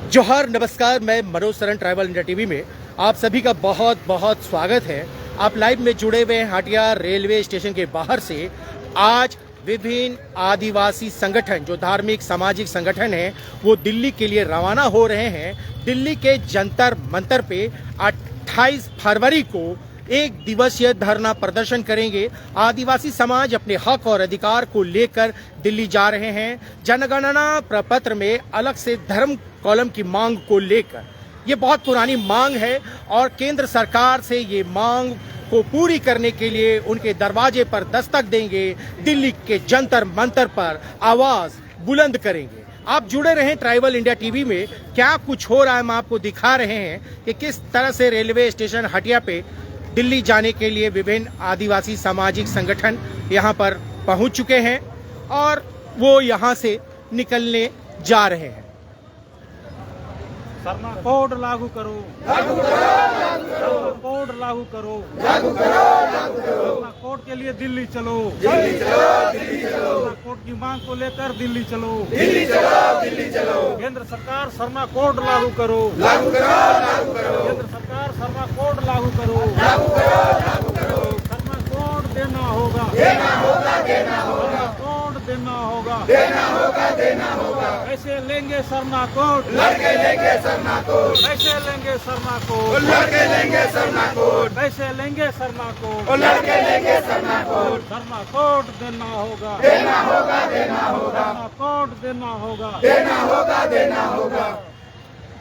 जोहार, नमस्कार। मैं Manoj Saran, tribal India TV में आप सभी का बहुत बहुत स्वागत है। आप लाइव में जुड़े हुए हैं हटिया रेलवे स्टेशन के बाहर से। आज विभिन्न आदिवासी संगठन, जो धार्मिक सामाजिक संगठन हैं, वो दिल्ली के लिए रवाना हो रहे हैं। दिल्ली के जंतर मंतर पे 28 फरवरी को एक दिवसीय धरना प्रदर्शन करेंगे। आदिवासी समाज अपने हक और अधिकार को लेकर दिल्ली जा रहे हैं। जनगणना प्रपत्र में अलग से धर्म कॉलम की मांग को लेकर, ये बहुत पुरानी मांग है और केंद्र सरकार से ये मांग को पूरी करने के लिए उनके दरवाजे पर दस्तक देंगे। दिल्ली के जंतर मंतर पर आवाज बुलंद करेंगे। आप जुड़े रहें ट्राइबल इंडिया टीवी में। क्या कुछ हो रहा है, हम आपको दिखा रहे हैं कि किस तरह से रेलवे स्टेशन हटिया पे दिल्ली जाने के लिए विभिन्न आदिवासी सामाजिक संगठन यहाँ पर पहुँच चुके हैं और वो यहाँ से निकलने जा रहे हैं। शर्मा कोड लागू करो, लागू करो, लागू करो, कोड लागू करो, लागू करो, लागू करो। शर्मा कोड के लिए दिल्ली चलो, दिल्ली चलो, दिल्ली चलो। शर्मा कोड की मांग को लेकर दिल्ली चलो, दिल्ली चलो, दिल्ली चलो। केंद्र सरकार शर्मा कोड लागू करो, लागू करो, लागू करो। केंद्र सरकार शर्मा कोड लागू करो, लागू करो, लागू करो। शर्मा कोड देना होगा, देना होगा, देना होगा। कोड देना होगा, देना होगा, देना होगा। कैसे लेंगे शर्मा कोड? लड़के लेंगे शर्मा कोड। कैसे लेंगे शर्मा कोड? लड़के लेंगे शर्मा कोड। कैसे लेंगे शर्मा कोड? लड़के लेंगे शर्मा कोड। शर्मा कोड देना होगा, देना होगा, देना होगा। शर्मा कोड देना होगा, देना होगा, देना होगा।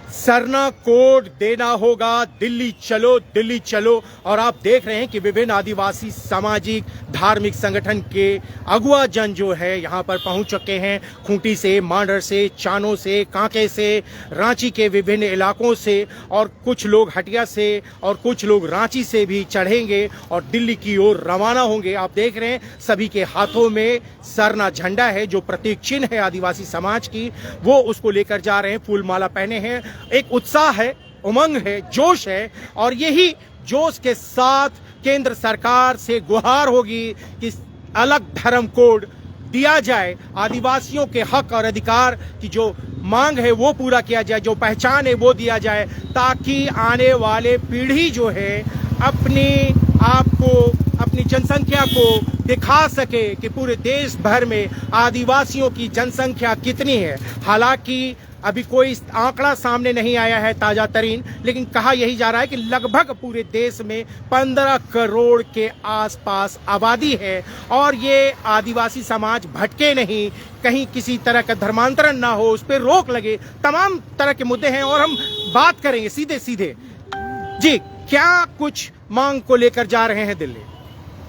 सरना कोड देना होगा, दिल्ली चलो, दिल्ली चलो। और आप देख रहे हैं कि विभिन्न आदिवासी सामाजिक धार्मिक संगठन के अगुआ जन जो है यहाँ पर पहुँच चुके हैं। खूंटी से, मांडर से, चानो से, कांके से, रांची के विभिन्न इलाकों से, और कुछ लोग हटिया से और कुछ लोग रांची से भी चढ़ेंगे और दिल्ली की ओर रवाना होंगे। आप देख रहे हैं सभी के हाथों में सरना झंडा है, जो प्रतीक चिन्ह है आदिवासी समाज की, वो उसको लेकर जा रहे हैं। फूल माला पहने हैं। एक उत्साह है, उमंग है, जोश है, और यही जोश के साथ केंद्र सरकार से गुहार होगी कि अलग धर्म कोड दिया जाए। आदिवासियों के हक और अधिकार की जो मांग है वो पूरा किया जाए, जो पहचान है वो दिया जाए, ताकि आने वाले पीढ़ी जो है अपनी आप को, अपनी जनसंख्या को दिखा सके कि पूरे देश भर में आदिवासियों की जनसंख्या कितनी है। हालांकि अभी कोई आंकड़ा सामने नहीं आया है ताजा तरीन, लेकिन कहा यही जा रहा है कि लगभग पूरे देश में 15 करोड़ के आसपास आबादी है। और ये आदिवासी समाज भटके नहीं, कहीं किसी तरह का धर्मांतरण ना हो, उस पर रोक लगे, तमाम तरह के मुद्दे हैं। और हम बात करेंगे सीधे सीधे। जी, क्या कुछ मांग को लेकर जा रहे हैं दिल्ली?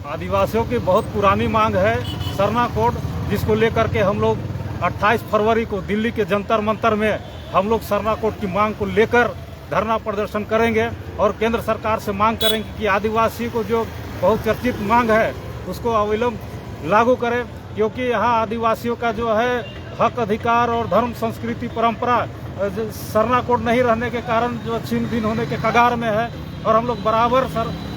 आदिवासियों की बहुत पुरानी मांग है सरना कोड, जिसको लेकर के हम लोग 28 फरवरी को दिल्ली के जंतर मंतर में हम लोग सरना कोड की मांग को लेकर धरना प्रदर्शन करेंगे और केंद्र सरकार से मांग करेंगे कि आदिवासी को जो बहुत चर्चित मांग है उसको अविलंब लागू करें, क्योंकि यहाँ आदिवासियों का जो है हक अधिकार और धर्म संस्कृति परंपरा सरना कोड नहीं रहने के कारण जो छीन भिन होने के कगार में है। और हम लोग बराबर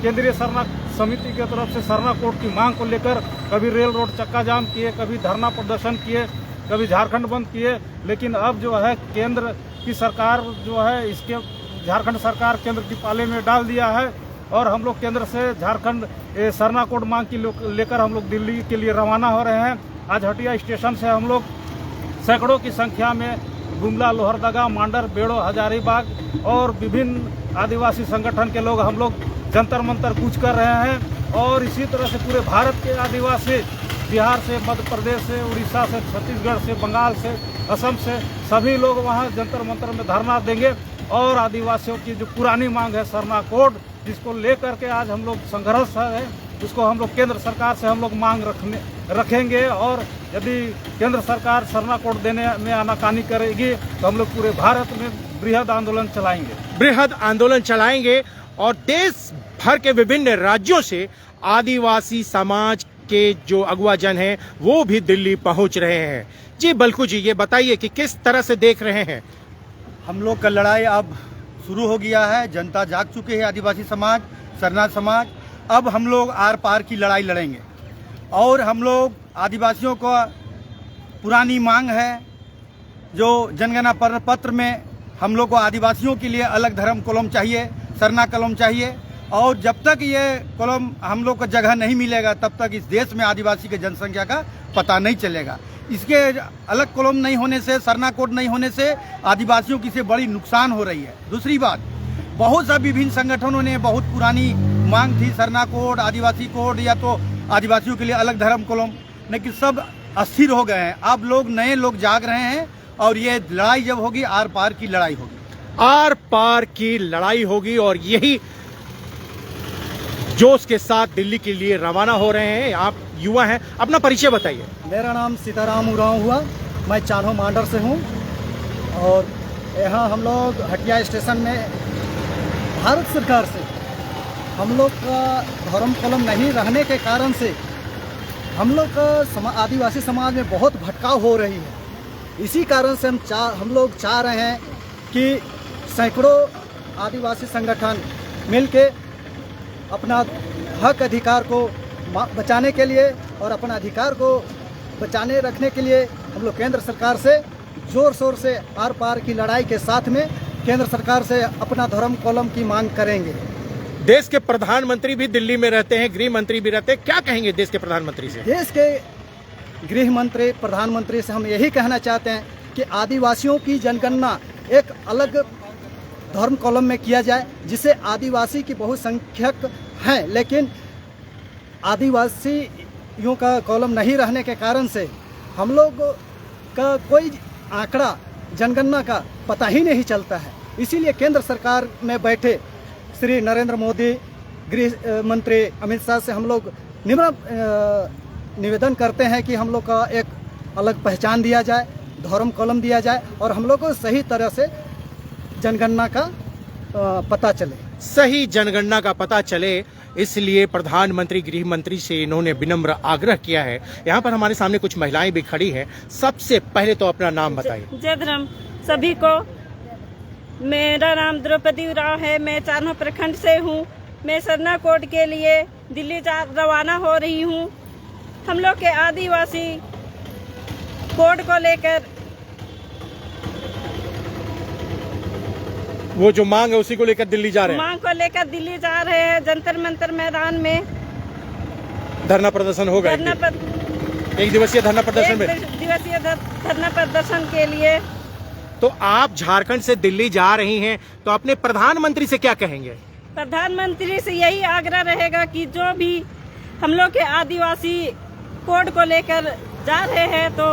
केंद्रीय सरना समिति की तरफ से सरना कोड की मांग को लेकर कभी रेल रोड चक्का जाम किए, कभी धरना प्रदर्शन किए, कभी झारखंड बंद किए। लेकिन अब जो है केंद्र की सरकार जो है इसके झारखंड सरकार केंद्र की पाले में डाल दिया है और हम लोग केंद्र से झारखंड सरना कोड मांग की लेकर हम लोग दिल्ली के लिए रवाना हो रहे हैं। आज हटिया स्टेशन से हम लोग सैकड़ों की संख्या में गुमला, लोहरदगा, मांडर, बेड़ो, हजारीबाग और विभिन्न आदिवासी संगठन के लोग हम लोग जंतर मंतर कूच कर रहे हैं। और इसी तरह से पूरे भारत के आदिवासी, बिहार से, मध्य प्रदेश से, उड़ीसा से, छत्तीसगढ़ से, बंगाल से, असम से, सभी लोग वहाँ जंतर मंतर में धरना देंगे। और आदिवासियों की जो पुरानी मांग है सरना कोड, जिसको लेकर के आज हम लोग संघर्ष है, उसको हम लोग केंद्र सरकार से हम लोग मांग रखेंगे। और यदि केंद्र सरकार सरना कोड देने में आनाकानी करेगी तो हम लोग पूरे भारत में बृहद आंदोलन चलाएंगे, बृहद आंदोलन चलाएंगे। और देश भर के विभिन्न राज्यों से आदिवासी समाज के जो अगुआ जन हैं वो भी दिल्ली पहुंच रहे हैं। जी बल्कू जी, ये बताइए कि किस तरह से देख रहे हैं? हम लोग का लड़ाई अब शुरू हो गया है। जनता जाग चुकी है, आदिवासी समाज, सरना समाज। अब हम लोग आर पार की लड़ाई लड़ेंगे और हम लोग आदिवासियों को पुरानी मांग है जो जनगणना पत्र में हम लोग को आदिवासियों के लिए अलग धर्म कॉलम चाहिए, सरना कॉलम चाहिए। और जब तक ये कॉलम हम लोग को जगह नहीं मिलेगा तब तक इस देश में आदिवासी की जनसंख्या का पता नहीं चलेगा। इसके अलग कॉलम नहीं होने से, सरना कोड नहीं होने से आदिवासियों की से बड़ी नुकसान हो रही है। दूसरी बात, बहुत सा विभिन्न संगठनों ने बहुत पुरानी मांग थी सरना कोड, आदिवासी कोड या तो आदिवासियों के लिए अलग धर्म कॉलम, लेकिन सब अस्थिर हो गए हैं। अब नए लोग जाग रहे हैं और ये लड़ाई जब होगी आर पार की लड़ाई होगी, आर पार की लड़ाई होगी। और यही जोश के साथ दिल्ली के लिए रवाना हो रहे हैं। आप युवा हैं, अपना परिचय बताइए। मेरा नाम सीताराम उरांव हुआ, मैं चान्हो मांडर से हूँ। और यहाँ हम लोग हटिया स्टेशन में भारत सरकार से हम लोग का धर्म कॉलम नहीं रहने के कारण से हम लोग का आदिवासी समाज में बहुत भटकाव हो रही है। इसी कारण से हम लोग चाह रहे हैं कि सैकड़ों आदिवासी संगठन मिलके अपना हक अधिकार को बचाने के लिए और अपना अधिकार को बचाने रखने के लिए हम लोग केंद्र सरकार से जोर शोर से आर पार की लड़ाई के साथ में केंद्र सरकार से अपना धर्म कॉलम की मांग करेंगे। देश के प्रधानमंत्री भी दिल्ली में रहते हैं, गृह मंत्री भी रहते हैं, क्या कहेंगे देश के प्रधानमंत्री से? देश के गृह मंत्री, प्रधानमंत्री से हम यही कहना चाहते हैं कि आदिवासियों की जनगणना एक अलग धर्म कॉलम में किया जाए, जिसे आदिवासी की बहुसंख्यक हैं, लेकिन आदिवासियों का कॉलम नहीं रहने के कारण से हम लोग का कोई आंकड़ा जनगणना का पता ही नहीं चलता है। इसीलिए केंद्र सरकार में बैठे श्री नरेंद्र मोदी, गृह मंत्री अमित शाह से हम लोग निवेदन करते हैं कि हम लोग का एक अलग पहचान दिया जाए, धर्म कॉलम दिया जाए और हम लोग को सही तरह से जनगणना का पता चले, सही जनगणना का पता चले। इसलिए प्रधानमंत्री, गृह मंत्री से इन्होंने विनम्र आग्रह किया है। यहाँ पर हमारे सामने कुछ महिलाएं भी खड़ी हैं। सबसे पहले तो अपना नाम बताइए। जय धर्म सभी को। मेरा नाम द्रौपदी उरांव है, मैं चान्हो प्रखंड से हूँ। मैं सरना कोड के लिए दिल्ली रवाना हो रही हूँ। हम लोग के आदिवासी कोड को लेकर वो जो मांग है उसी को लेकर दिल्ली जा रहे हैं। मांग को लेकर दिल्ली जा रहे हैं। जंतर मंतर मैदान में धरना प्रदर्शन होगा। एक दिवसीय धरना प्रदर्शन में, दिवसीय धरना प्रदर्शन के लिए। तो आप झारखंड से दिल्ली जा रही हैं, तो अपने प्रधानमंत्री से क्या कहेंगे? प्रधानमंत्री से यही आग्रह रहेगा कि जो भी हम लोग के आदिवासी कोड को लेकर जा रहे हैं, तो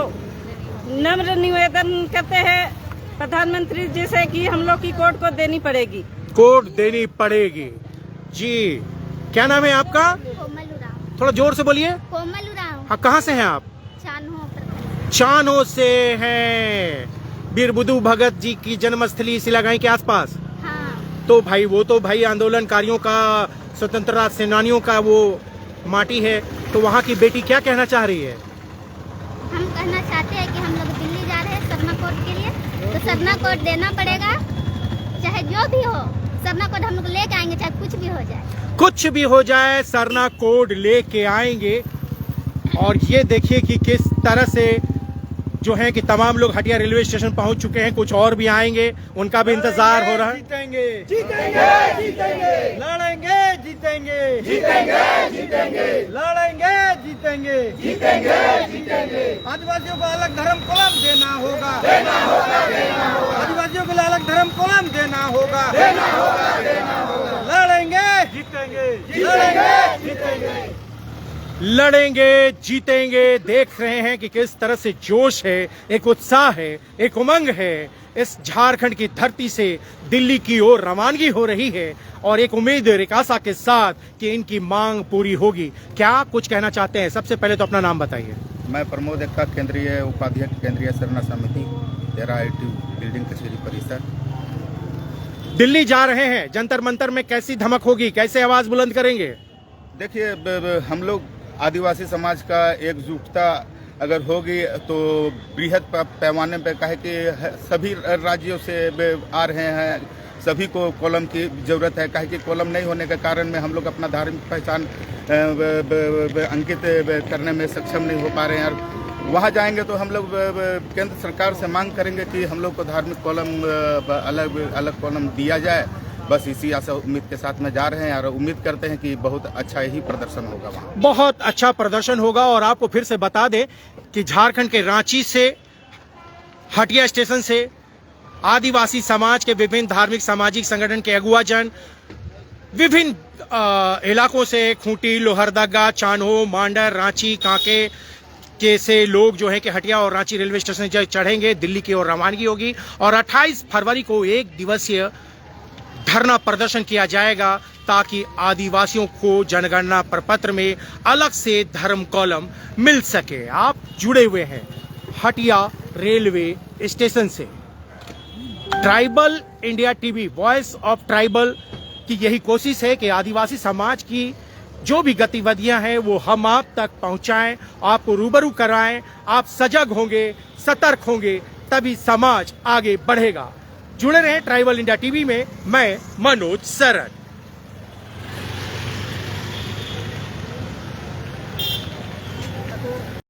नम्र निवेदन करते हैं प्रधानमंत्री जी से कि हम लोग की कोड को देनी पड़ेगी, कोड देनी पड़ेगी। जी, क्या नाम है आपका? कोमल उरांव। थोड़ा जोर से बोलिए। कोमल उरांव। हाँ, कहाँ से हैं आप? चान्हो। चान्हो से हैं। वीर बुद्धू भगत जी की जन्मस्थली सिलागाई के आसपास। हाँ। तो भाई वो तो भाई आंदोलनकारियों का, स्वतंत्रता सेनानियों का वो माटी है। तो वहाँ की बेटी क्या कहना चाह रही है? हम कहना चाहते हैं कि हम लोग दिल्ली जा रहे हैं सरना कोड के लिए, तो सरना कोड देना पड़ेगा, चाहे जो भी हो। सरना कोड हम लोग लेके आएंगे, चाहे कुछ भी हो जाए। कुछ भी हो जाए, सरना कोड लेके आएंगे। और ये देखिए कि किस तरह से जो है कि तमाम लोग हटिया रेलवे स्टेशन पहुंच चुके हैं। कुछ और भी आएंगे, उनका भी इंतजार हो रहा है। जीतेंगे, जीतेंगे, जीतेंगे, लड़ेंगे, जीतेंगे, जीतेंगे, जीतेंगे, लड़ेंगे, जीतेंगे, जीतेंगे, जीतेंगे। आदिवासियों को अलग धर्म कॉलम देना होगा, देना होगा, देना होगा। आदिवासियों को अलग धर्म कॉलम देना होगा, देना होगा, देना होगा। लड़ेंगे, जीतेंगे, लड़ेंगे, जीतेंगे, लड़ेंगे, जीतेंगे। देख रहे हैं कि किस तरह से जोश है, एक उत्साह है, एक उमंग है। इस झारखंड की धरती से दिल्ली की ओर रवानगी हो रही है और एक उम्मीद, एक आशा के साथ कि इनकी मांग पूरी होगी। क्या कुछ कहना चाहते हैं? सबसे पहले तो अपना नाम बताइए। मैं प्रमोद एक्का, केंद्रीय उपाध्यक्ष, केंद्रीय सरना समिति, तेरा IIT बिल्डिंग कचहरी परिसर। दिल्ली जा रहे हैं, जंतर मंतर में कैसी धमक होगी, कैसे आवाज बुलंद करेंगे? देखिए, हम लोग आदिवासी समाज का एकजुटता अगर होगी तो बृहद पैमाने पर, कहे कि सभी राज्यों से आ रहे हैं, सभी को कॉलम की जरूरत है। कहे कि कॉलम नहीं होने के कारण में हम लोग अपना धार्मिक पहचान अंकित करने में सक्षम नहीं हो पा रहे हैं। और वहाँ जाएंगे तो हम लोग केंद्र सरकार से मांग करेंगे कि हम लोग को धार्मिक कॉलम अलग अलग कॉलम दिया जाए। बस इसी आशा उम्मीद के साथ में जा रहे हैं और उम्मीद करते हैं कि बहुत अच्छा ही प्रदर्शन होगा वहाँ। बहुत अच्छा प्रदर्शन होगा। और आपको फिर से बता दें कि झारखंड के रांची से, हटिया स्टेशन से आदिवासी समाज के विभिन्न धार्मिक सामाजिक संगठन के अगुवाजन, विभिन्न इलाकों से, खूंटी, लोहरदगा, चान्हो, मांडर, रांची, कांके के से लोग जो है कि हटिया और रांची रेलवे स्टेशन चढ़ेंगे, दिल्ली की ओर रवानगी होगी। और 28 फरवरी को एक दिवसीय धरना प्रदर्शन किया जाएगा ताकि आदिवासियों को जनगणना प्रपत्र में अलग से धर्म कॉलम मिल सके। आप जुड़े हुए हैं हटिया रेलवे स्टेशन से। Tribal India TV, voice of tribal की यही कोशिश है कि आदिवासी समाज की जो भी गतिविधियां हैं वो हम आप तक पहुंचाएं, आपको रूबरू कराएं। आप सजग होंगे, सतर्क होंगे, तभी समाज आगे बढ़ेगा। जुड़े रहें ट्राइबल इंडिया टीवी में। मैं मनोज सरन।